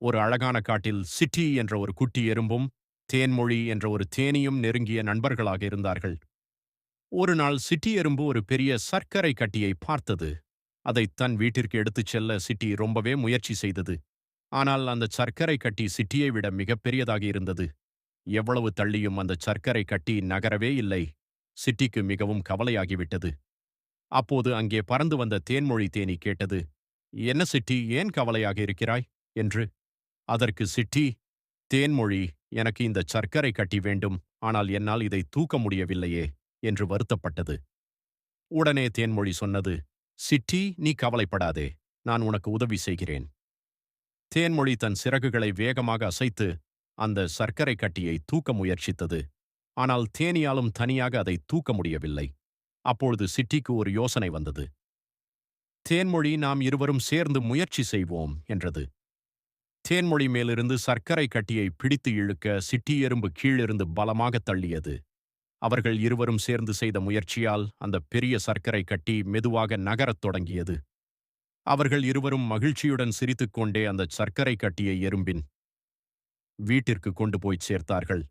ஒரு அழகான காட்டில் சிட்டி என்ற ஒரு குட்டி எறும்பும், தேன்மொழி என்ற ஒரு தேனீயும் நெருங்கிய நண்பர்களாக இருந்தார்கள். ஒரு நாள் சிட்டி எறும்பு ஒரு பெரிய சர்க்கரை கட்டியை பார்த்தது. அதை தன் வீட்டிற்கு எடுத்துச் செல்ல சிட்டி ரொம்பவே முயற்சி செய்தது. ஆனால் அந்த சர்க்கரை கட்டி சிட்டியை விட மிகப்பெரியதாக இருந்தது. எவ்வளவு தள்ளியும் அந்த சர்க்கரை கட்டி நகரவே இல்லை. சிட்டிக்கு மிகவும் கவலையாகிவிட்டது. அப்போது அங்கே பறந்து வந்த தேன்மொழி தேனீ கேட்டது, "என்ன சிட்டி, ஏன் கவலையாக இருக்கிறாய்?" என்று. அதற்கு சிட்டி, "தேன்மொழி, எனக்கு இந்த சர்க்கரை கட்டி வேண்டும். ஆனால் என்னால் இதை தூக்க முடியவில்லையே" என்று வருத்தப்பட்டது. உடனே தேன்மொழி சொன்னது, "சிட்டி, நீ கவலைப்படாதே. நான் உனக்கு உதவி செய்கிறேன்." தேன்மொழி தன் சிறகுகளை வேகமாக அசைத்து அந்த சர்க்கரை கட்டியை தூக்க முயற்சித்தது. ஆனால் தேனியாலும் தனியாக அதை தூக்க முடியவில்லை. அப்பொழுது சிட்டிக்கு ஒரு யோசனை வந்தது. "தேன்மொழி, நாம் இருவரும் சேர்ந்து முயற்சி செய்வோம்" என்றது. தேன்மொழி மேலிருந்து சர்க்கரை கட்டியை பிடித்து இழுக்க சிட்டி எறும்பு கீழிருந்து பலமாக தள்ளியது. அவர்கள் இருவரும் சேர்ந்து செய்த முயற்சியால் அந்த பெரிய சர்க்கரை கட்டி மெதுவாக நகரத் தொடங்கியது. அவர்கள் இருவரும் மகிழ்ச்சியுடன் சிரித்துக்கொண்டே அந்த சர்க்கரை கட்டியை எறும்பின் வீட்டிற்கு கொண்டு போய் சேர்த்தார்கள்.